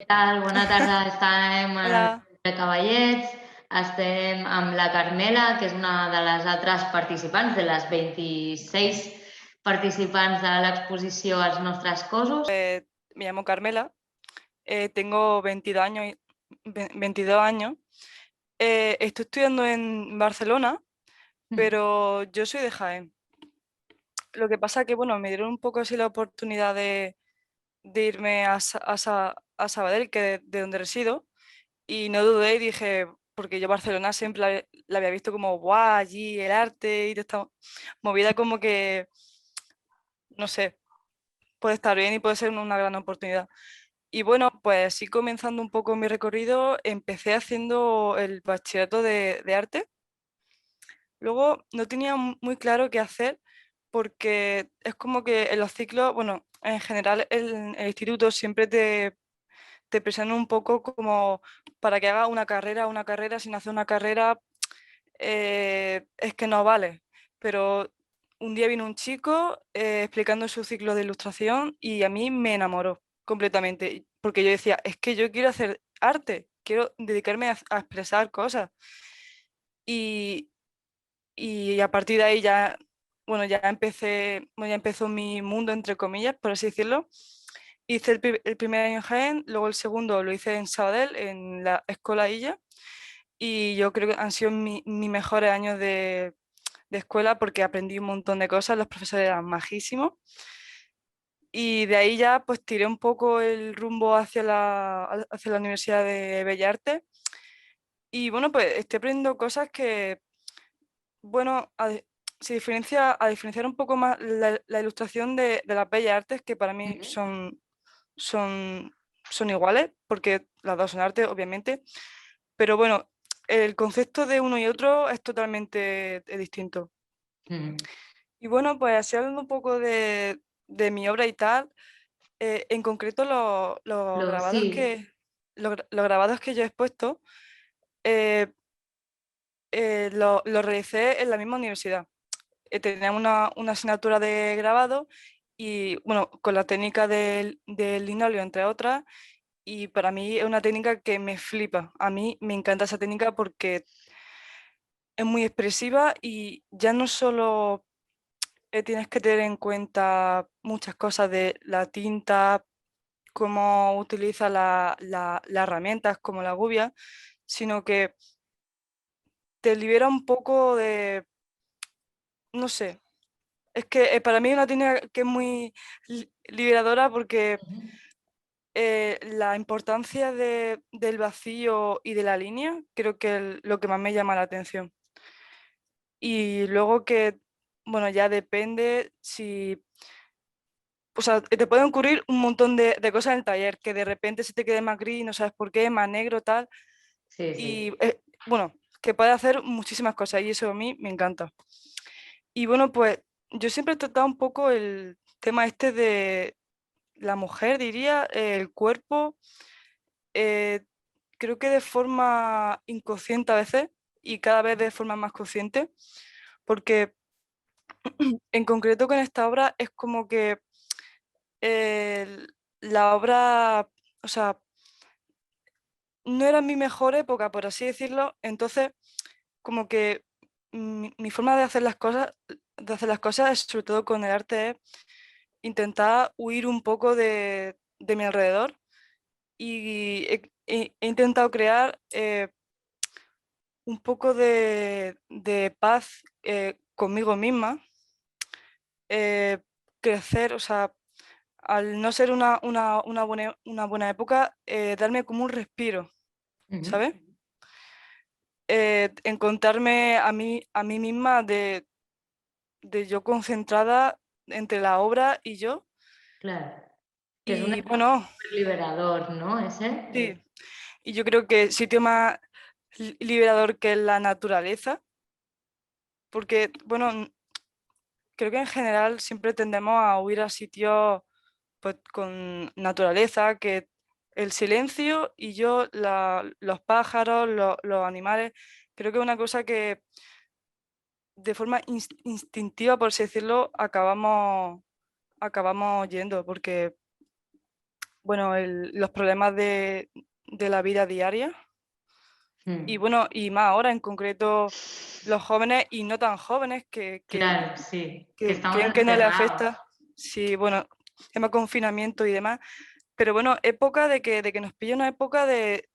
tal? Bona tarda, estem al Hola. de Cavallets, estem amb la Carmela, que és una de les altres participants, de les 26 participants de l'exposició als nostres cossos. Me llamo Carmela, tengo 22 años, 22 años. Estoy estudiando en Barcelona, pero yo soy de Jaén. Lo que pasa que, bueno, me dieron un poco así la oportunidad de irme a Sabadell, que de donde resido, y no dudé y dije, porque yo Barcelona siempre la había visto como, guau, allí el arte y toda esta movida como que, no sé, puede estar bien y puede ser una gran oportunidad. Y bueno, pues así comenzando un poco mi recorrido, empecé haciendo el bachillerato de arte. Luego no tenía muy claro qué hacer porque es como que en los ciclos, bueno, en general el instituto siempre te presiona un poco como para que hagas una carrera, sin hacer una carrera es que no vale. Pero un día vino un chico explicando su ciclo de ilustración y a mí me enamoró completamente, porque yo decía, es que yo quiero hacer arte, quiero dedicarme a expresar cosas. Y, y a partir de ahí ya, bueno, ya empezó mi mundo, entre comillas, por así decirlo. Hice el primer año en Jaén, luego el segundo lo hice en Sabadell, en la Escola Illa, y yo creo que han sido mis mejores años de escuela porque aprendí un montón de cosas, los profesores eran majísimos y de ahí ya pues tiré un poco el rumbo hacia la Universidad de Bellas Artes y bueno, pues estoy aprendiendo cosas que, bueno, a diferenciar un poco más la ilustración de las Bellas Artes, que para mí son, son iguales, porque las dos son arte, obviamente, pero bueno, el concepto de uno y otro es totalmente distinto. Mm. Y bueno, pues así hablando un poco de mi obra y tal, en concreto Sí. los grabados que yo he expuesto, eh, lo realicé en la misma universidad. Tenía una asignatura de grabado y bueno, con la técnica del linóleo, entre otras, y para mí es una técnica que me flipa. A mí me encanta esa técnica porque es muy expresiva y ya no solo tienes que tener en cuenta muchas cosas de la tinta, cómo utiliza las herramientas como la gubia, sino que te libera un poco de, no sé, es que para mí es una técnica que es muy liberadora porque la importancia del vacío y de la línea creo que es lo que más me llama la atención. Y luego que, bueno, ya depende si o sea, te pueden ocurrir un montón de cosas en el taller, que de repente se te quede más gris, no sabes por qué, más negro, tal. Sí, Y sí. bueno, que puede hacer muchísimas cosas y eso a mí me encanta. Y bueno, pues yo siempre he tratado un poco el tema este de la mujer, diría, el cuerpo, eh, creo que de forma inconsciente a veces y cada vez de forma más consciente, porque en concreto con esta obra es como que la obra, o sea, no era mi mejor época, por así decirlo, entonces como que mi forma de hacer las cosas, sobre todo con el arte, es intentar huir un poco de mi alrededor y he intentado crear un poco de paz conmigo misma, eh, crecer, o sea, al no ser una buena época, darme como un respiro, Ujú. ¿sabes? Encontrarme a mí misma de yo concentrada entre la obra y yo. Claro. Que es un Y espacio bueno, súper liberador, ¿no? Ese. sí, y yo creo que el sitio más liberador que la naturaleza, porque bueno, creo que en general siempre tendemos a huir a sitios pues, con naturaleza, que el silencio y yo, los pájaros, los animales, creo que es una cosa que de forma instintiva, por así decirlo, acabamos yendo, porque bueno, los problemas de la vida diaria. Y bueno, y más ahora en concreto los jóvenes y no tan jóvenes Claro, sí, que que estamos creen que no les encerrados. afecta. Sí, bueno, tema confinamiento y demás. Pero bueno, época de que nos pilla una época de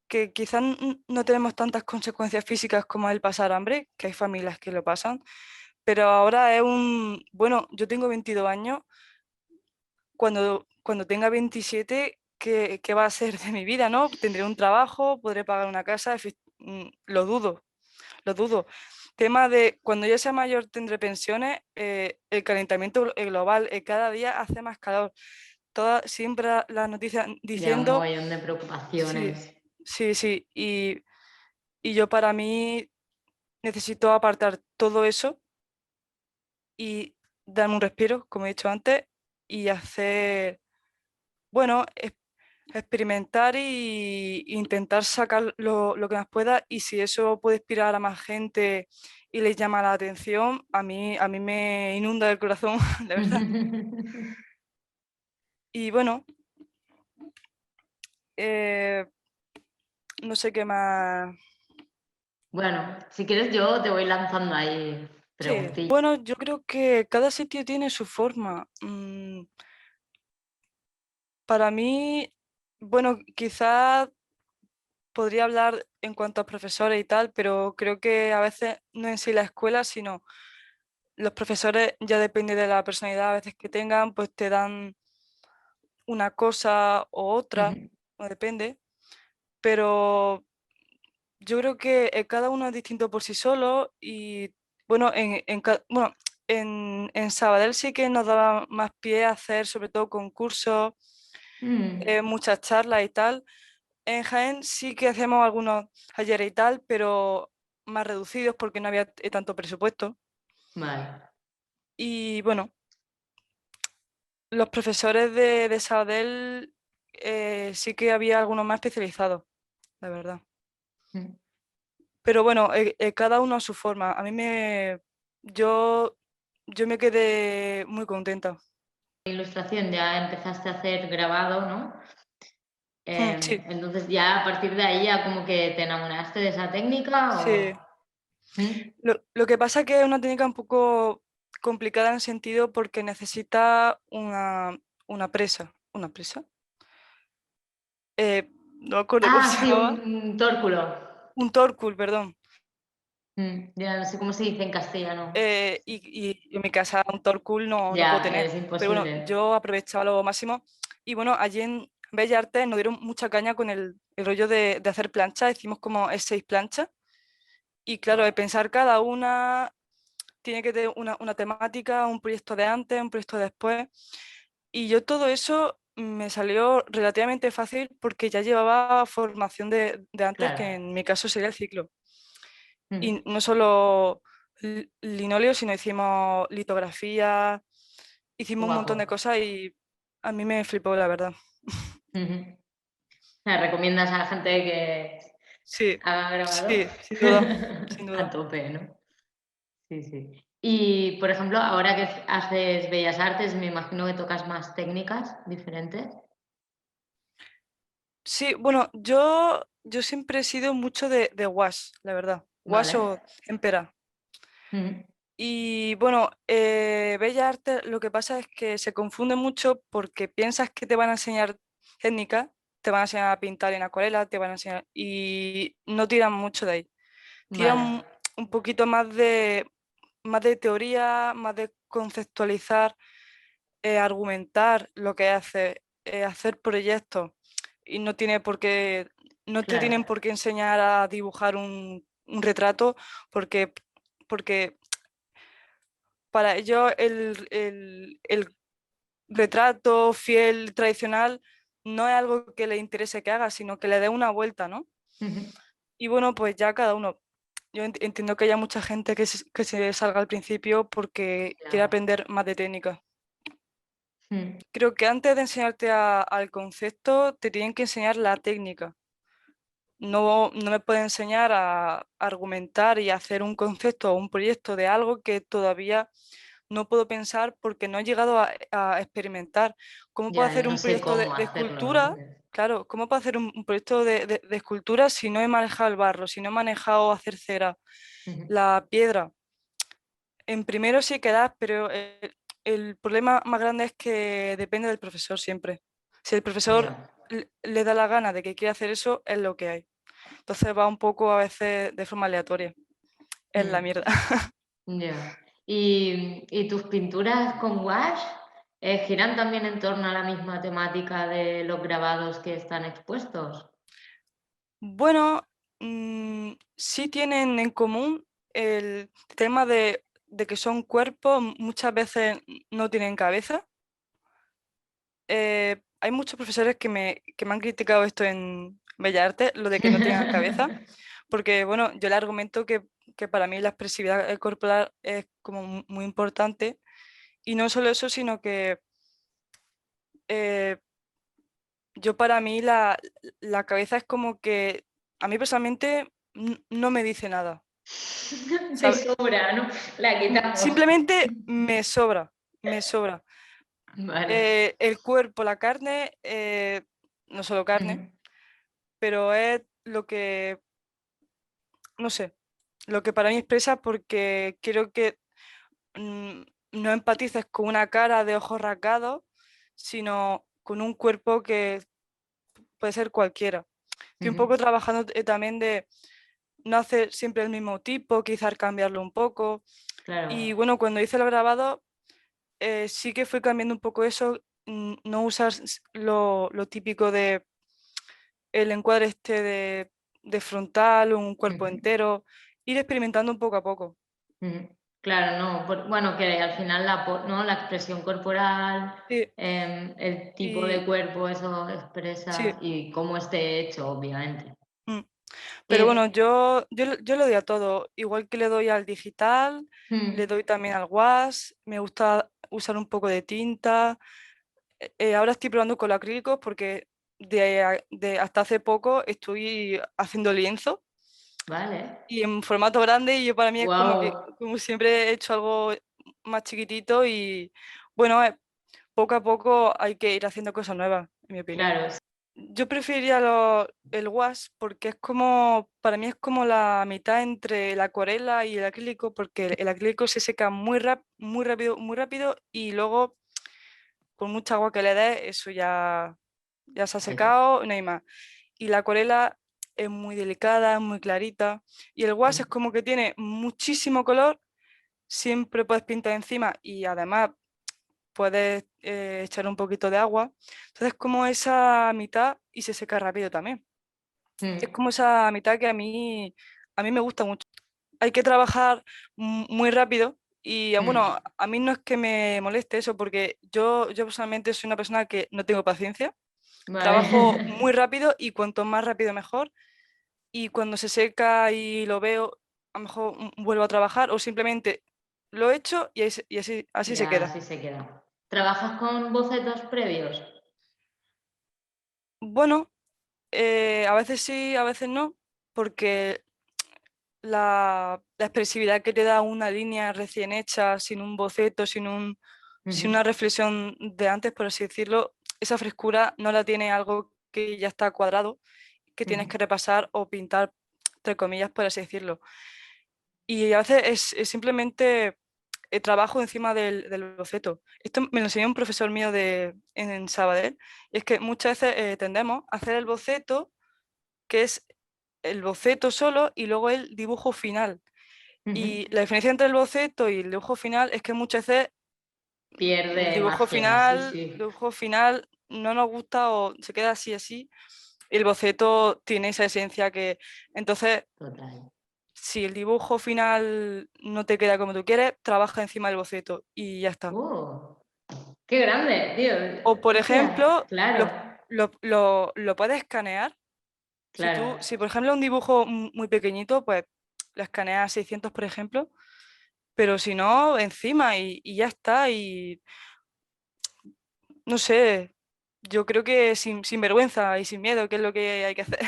que quizás no tenemos tantas consecuencias físicas como el pasar hambre, que hay familias que lo pasan, pero ahora es bueno, yo tengo 22 años, cuando tenga 27, ¿qué va a ser de mi vida, no? ¿Tendré un trabajo? ¿Podré pagar una casa? Lo dudo, lo dudo. Tema de cuando yo sea mayor tendré pensiones, el calentamiento global, cada día hace más calor. Siempre las noticias Ya, un diciendo, mogollón de sí, preocupaciones. sí, sí, y yo para mí necesito apartar todo eso y darme un respiro, como he dicho antes, y hacer, bueno, experimentar y intentar sacar lo que más pueda, y si eso puede inspirar a más gente y les llama la atención, a mí me inunda el corazón, la verdad. Y bueno, eh, no sé qué más. Bueno, si quieres yo te voy lanzando ahí Sí, preguntillas. bueno, yo creo que cada sitio tiene su forma. Para mí, bueno, quizás podría hablar en cuanto a profesores y tal, pero creo que a veces no en sí la escuela, sino los profesores, ya depende de la personalidad a veces que tengan, pues te dan una cosa o otra, Ujú, no depende, pero yo creo que cada uno es distinto por sí solo y bueno, bueno, en Sabadell sí que nos daba más pie a hacer sobre todo concursos, mm, muchas charlas y tal. En Jaén sí que hacemos algunos talleres y tal, pero más reducidos porque no había tanto presupuesto. vale. Y bueno, los profesores de Sabadell sí que había algunos más especializados, la verdad. Mm. Pero bueno, cada uno a su forma. Yo, yo me quedé muy contenta. Ilustración ya empezaste a hacer grabado, ¿no? Sí, Entonces ya a partir de ahí ya como que te enamoraste de esa técnica sí. o... ¿Mm? Lo que pasa es que es una técnica un poco complicada en el sentido porque necesita una presa. ¿Una presa? No me acuerdo cómo Ah, se sí, llamaba. un tórculo. Un tórcul, perdón. Ya no sé cómo se dice en castellano. Y en mi casa un tórcul no puedo Ya, tener. es Pero bueno, imposible. yo aprovechaba lo máximo. Y bueno, allí en Bellas Artes nos dieron mucha caña con el rollo de hacer planchas. Hicimos como 6 planchas. Y claro, de pensar cada una tiene que tener una temática, un proyecto de antes, un proyecto de después. Y yo todo eso me salió relativamente fácil porque ya llevaba formación de antes, que Claro. en mi caso sería el ciclo. Mm, Y no solo linóleo, sino hicimos litografía, hicimos un guapo. montón de cosas y a mí me flipó, la verdad. Ujú. O sea, ¿recomiendas a la gente que Sí, haga grabado? sí, sin duda, sin A duda. tope, ¿no? Sí, sí. Y, por ejemplo, ahora que haces Bellas Artes, me imagino que tocas más técnicas diferentes. Sí, bueno, yo siempre he sido mucho de wash, la verdad. Wash Vale. o tempera. Ujú. Y bueno, Bellas Artes lo que pasa es que se confunde mucho porque piensas que te van a enseñar técnica, te van a enseñar a pintar en acuarela, te van a enseñar y no tiran mucho de ahí. Tiran Vale. un poquito más de teoría, más de conceptualizar, argumentar lo que hace, hacer proyectos y no tiene por qué, no te Claro. tienen por qué enseñar a dibujar un retrato porque, porque para ellos el retrato fiel, tradicional, no es algo que le interese que haga, sino que le dé una vuelta, ¿no? Ujú. Y bueno, pues ya cada uno. Yo entiendo que haya mucha gente que se salga al principio porque quiere Claro. aprender más de técnica. Mm. Creo que antes de enseñarte al concepto, te tienen que enseñar la técnica. No me puede enseñar a argumentar y a hacer un concepto o un proyecto de algo que todavía no puedo pensar porque no he llegado a experimentar. ¿Cómo puedo Ya, hacer no un sé proyecto cómo de hacerlo, ¿no? escultura? Claro, ¿cómo puedo hacer un proyecto de escultura si no he manejado el barro, si no he manejado hacer cera, Ujú. la piedra? En primero sí quedas, pero el problema más grande es que depende del profesor siempre. Si el profesor Ya. le da la gana de que quiera hacer eso, es lo que hay. Entonces va un poco a veces de forma aleatoria. Es la Mm. mierda. Ya. ¿Y tus pinturas con wash giran también en torno a la misma temática de los grabados que están expuestos? Bueno, sí tienen en común el tema de que son cuerpos, muchas veces no tienen cabeza. Hay muchos profesores que me han criticado esto en Bellas Artes, lo de que no tengan cabeza, porque bueno, yo le argumento que para mí la expresividad corporal es como muy importante, y no solo eso, sino que eh, yo para mí la cabeza es como que a mí personalmente no me dice nada. Te ¿Sabe? sobra, ¿no? La quitamos. Simplemente me sobra, me sobra. Vale. El cuerpo, la carne, no solo carne, Ujú, pero es lo que, no sé, lo que para mí expresa porque quiero que mm, no empatices con una cara de ojos rasgados, sino con un cuerpo que puede ser cualquiera. Estoy un ujú. poco trabajando también de no hacer siempre el mismo tipo, quizás cambiarlo un poco. Y Claro. bueno, cuando hice el grabado, sí que fui cambiando un poco eso, no usar lo típico de el encuadre este de frontal, un cuerpo Ujú, entero, ir experimentando un poco a poco. ujú. Claro, no. Bueno, que al final ¿no? La expresión corporal, Sí, el tipo de y cuerpo, eso sí. expresa y cómo esté hecho, obviamente. mm. Pero bueno, Eh, yo le doy a todo, igual que le doy al digital, le mm, doy también al wash, me gusta usar un poco de tinta. Ahora estoy probando con los acrílicos porque hasta hace poco estoy haciendo lienzo vale. y en formato grande, y yo para mí es como que, Wow. como siempre he hecho algo más chiquitito, y bueno, poco a poco hay que ir haciendo cosas nuevas, en mi opinión. Claro. Yo preferiría el wash porque es como, para mí es como la mitad entre la acuarela y el acrílico, porque el acrílico se seca muy rápido, y luego con mucha agua que le des, eso ya se ha secado, no hay más. Y la acuarela es muy delicada, es muy clarita, y el wash es como que tiene muchísimo color, siempre puedes pintar encima y además puedes echar un poquito de agua. Entonces como esa mitad, y se seca rápido también. Es Mm, como esa mitad que a mí me gusta mucho. Hay que trabajar muy rápido, y bueno, mm. a mí no es que me moleste eso, porque yo personalmente soy una persona que no tengo paciencia. Trabajo Vale. muy rápido, y cuanto más rápido mejor. Y cuando se seca y lo veo, a lo mejor vuelvo a trabajar, o simplemente lo echo y, y así se Ya, queda. así se queda. ¿Trabajas con bocetos previos? Bueno, a veces sí, a veces no, porque la expresividad que te da una línea recién hecha, sin un boceto, sin Ujú, una reflexión de antes, por así decirlo, esa frescura no la tiene algo que ya está cuadrado, que tienes ujú. que repasar o pintar, entre comillas, por así decirlo. Y a veces es simplemente trabajo encima del boceto. Esto me lo enseñó un profesor mío en Sabadell, y es que muchas veces tendemos a hacer el boceto, que es el boceto solo, y luego el dibujo final. Ujú. Y la diferencia entre el boceto y el dibujo final es que muchas veces Pierde magia, sí, el sí. dibujo final no nos gusta o se queda así así. Y el boceto tiene esa esencia que, entonces, Total. si el dibujo final no te queda como tú quieres, trabaja encima del boceto y ya está. ¡Uh! ¡Qué grande, O tío! por Hostia, ejemplo, claro, lo puedes escanear. claro. Si por ejemplo un dibujo muy pequeñito, pues lo escaneas a 600, por ejemplo, pero si no, encima, y ya está. Y no sé, yo creo que sin vergüenza y sin miedo, que es lo que hay que hacer.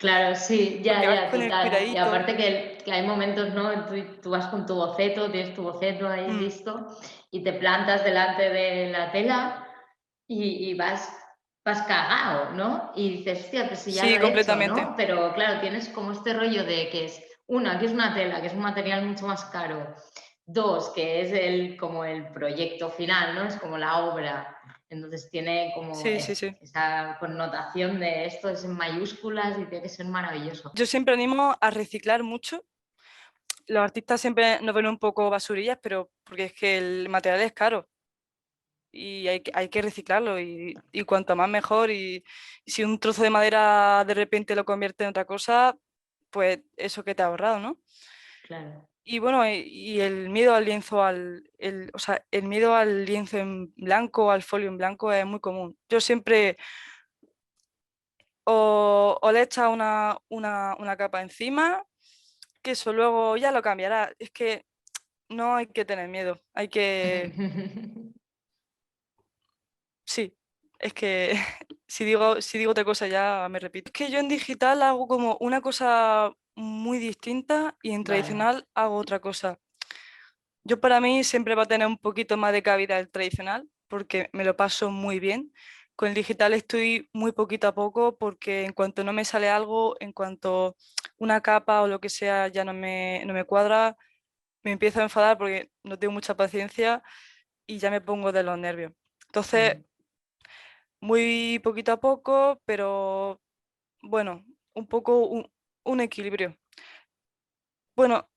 Claro, sí, porque vas ya, con el total. Y cuidadito. aparte que hay momentos, ¿no? Tú vas con tu boceto, tienes tu boceto ahí Mm, listo y te plantas delante de la tela y vas cagao, ¿no? Y dices, hostia, pues si ya lo sí, he hecho, completamente. ¿no? Pero claro, tienes como este rollo de que que es una tela, que es un material mucho más caro. Dos, que es como el proyecto final, ¿no? Es como la obra. Entonces tiene como Sí, sí, sí. esa connotación de esto es en mayúsculas y tiene que ser maravilloso. Yo siempre animo a reciclar mucho. Los artistas siempre nos ven un poco basurillas, pero porque es que el material es caro y hay que reciclarlo y cuanto más mejor. Y si un trozo de madera de repente lo convierte en otra cosa, pues eso que te ha ahorrado, ¿no? Claro. Y bueno, y el miedo al lienzo, o sea, el miedo al lienzo en blanco, al folio en blanco es muy común. Yo siempre o le echas una capa encima, que eso luego ya lo cambiará. Es que no hay que tener miedo, hay que... Sí, es que si digo otra cosa ya me repito. Es que yo en digital hago como una cosa muy distinta y en Vale. tradicional hago otra cosa. Yo para mí siempre va a tener un poquito más de cabida el tradicional porque me lo paso muy bien. Con el digital estoy muy poquito a poco porque en cuanto no me sale algo, en cuanto una capa o lo que sea ya no me cuadra, me empiezo a enfadar porque no tengo mucha paciencia y ya me pongo de los nervios. Entonces, Ujú. muy poquito a poco, pero bueno, un poco un equilibrio. Bueno,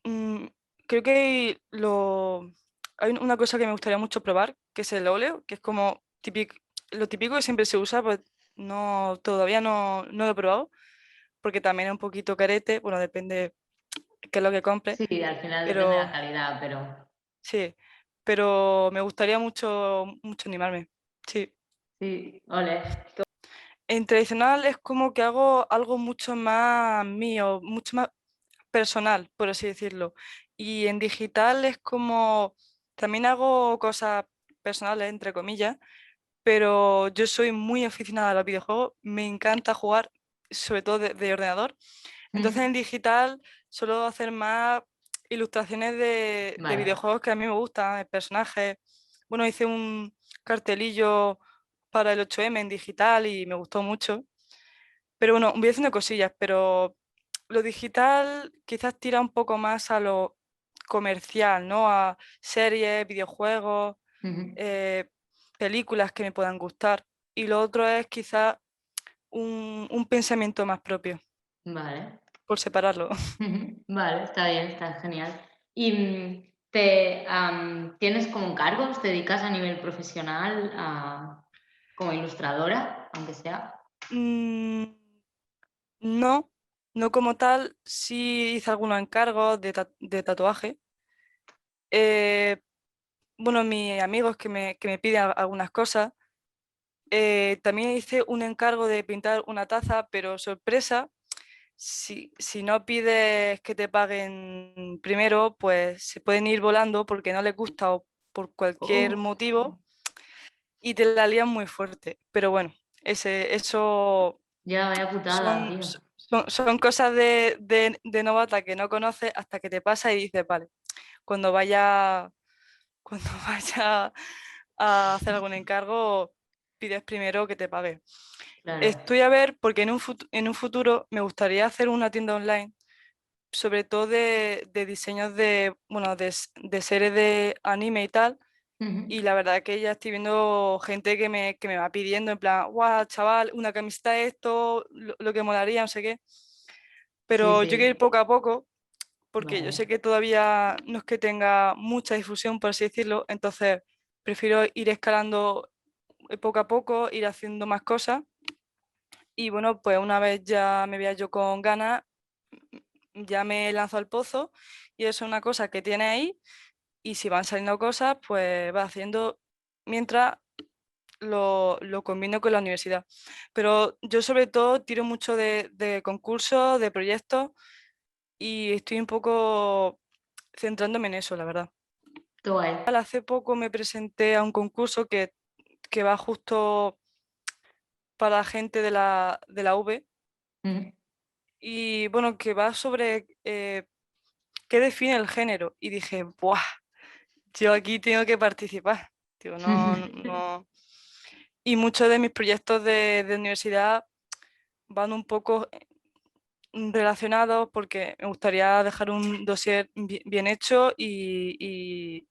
mm, creo que hay una cosa que me gustaría mucho probar, que es el óleo, que es como lo típico que siempre se usa, pues no, todavía no lo he probado, porque también es un poquito carete, bueno, depende qué es lo que compre, Sí, al final depende de la pero calidad, pero sí, pero me gustaría mucho animarme, sí. sí, ole. En tradicional es como que hago algo mucho más mío, mucho más personal, por así decirlo. Y en digital es como, también hago cosas personales, entre comillas, pero yo soy muy aficionada a los videojuegos, me encanta jugar, sobre todo de ordenador. Entonces en digital suelo hacer más ilustraciones de Vale. videojuegos que a mí me gustan, de personajes. Bueno, hice un cartelillo para el 8M en digital y me gustó mucho. Pero bueno, voy haciendo cosillas, pero lo digital quizás tira un poco más a lo comercial, ¿no? A series, videojuegos, Ujú. eh, películas que me puedan gustar. Y lo otro es quizás un pensamiento más propio, Vale. por separarlo. Ujú. Vale, está bien, está genial. ¿Y tienes como encargos? ¿Te dedicas a nivel profesional como ilustradora, aunque sea? Mm, no, no como tal, sí hice algunos encargos de tatuaje. Eh, bueno, mis amigos que me piden algunas cosas. También hice un encargo de pintar una taza, pero sorpresa, si no pides que te paguen primero, pues se pueden ir volando porque no les gusta o por cualquier Oh, motivo y te la lían muy fuerte. Pero bueno, eso ya, vaya putada, tío. son cosas de novata que no conoces hasta que te pasa y dices, vale, cuando vaya, cuando vaya a hacer algún encargo, pides primero que te pague. Claro. Estoy a ver, porque en un futuro me gustaría hacer una tienda online, sobre todo de diseños bueno, de series de anime y tal. Ujú. Y la verdad que ya estoy viendo gente que me va pidiendo en plan, guau, chaval, una camiseta de esto, lo que molaría, no sé qué. Sí, Pero yo quiero ir sí. poco a poco, porque yo sé Vale. que todavía no es que tenga mucha difusión, por así decirlo. Entonces, prefiero ir escalando poco a poco, ir haciendo más cosas. Y bueno, pues una vez ya me vea yo con ganas, ya me lanzo al pozo y eso es una cosa que tiene ahí y si van saliendo cosas, pues va haciendo mientras lo combino con la universidad. Pero yo sobre todo tiro mucho de concursos, de proyectos y estoy un poco centrándome en eso, la verdad. Qué guay. Hace poco me presenté a un concurso que va justo para gente de la UV. Ujú. y bueno, que va sobre qué define el género. Y dije, ¡buah! Yo aquí tengo que participar. Digo, no, no. Y muchos de mis proyectos de universidad van un poco relacionados porque me gustaría dejar un dossier bien hecho y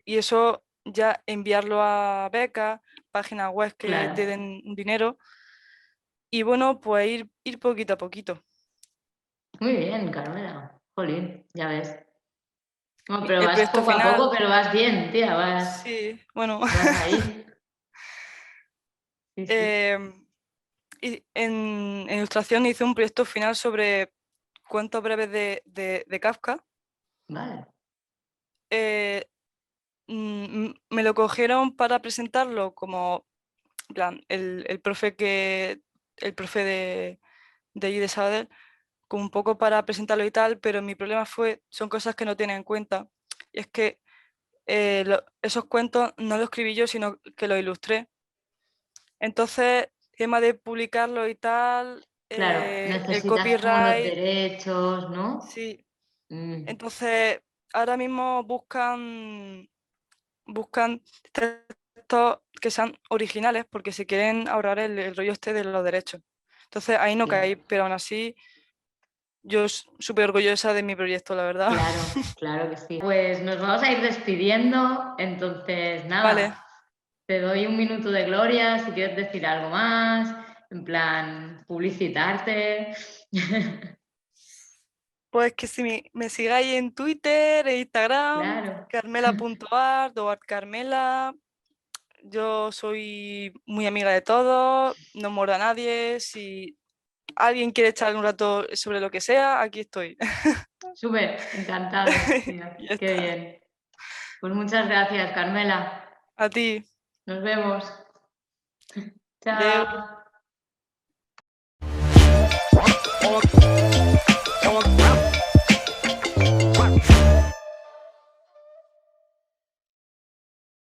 eso ya enviarlo a becas, páginas web que te Claro. den dinero y bueno, pues ir poquito a poquito. Muy bien, Carmela. Jolín, ya ves. No, pero El vas proyecto poco a poco, final, pero vas bien, tía, sí, bueno, vas ahí. Sí, sí. em, y en ilustración hice un proyecto final sobre cuentos breves de Kafka. Vale. Eh, Me lo cogieron para presentarlo como, en plan, el profe de allí de Sabadell, como un poco para presentarlo y tal, pero mi problema son cosas que no tienen en cuenta. Y es que esos cuentos no los escribí yo, sino que los ilustré. Entonces, tema de publicarlo y tal, Claro, el necesitas como los copyright, derechos, ¿no? sí. Mm, Entonces, ahora mismo buscan textos que sean originales porque se quieren ahorrar el rollo este de los derechos. Entonces, ahí no ya. caí, pero aún así, yo súper orgullosa de mi proyecto, la verdad. Claro, claro que sí. Pues nos vamos a ir despidiendo, entonces Vale, nada, te doy un minuto de gloria si quieres decir algo más, en plan, publicitarte. pues que si me sigáis en Twitter, en Instagram, Claro. carmela.art o artcarmela. Yo soy muy amiga de todos, no muerdo a nadie. Si alguien quiere echar un rato sobre lo que sea, aquí estoy. Súper, encantados, tía. Ya Qué está. bien. Pues muchas gracias, Carmela. A ti. Nos vemos. Deu. Chao.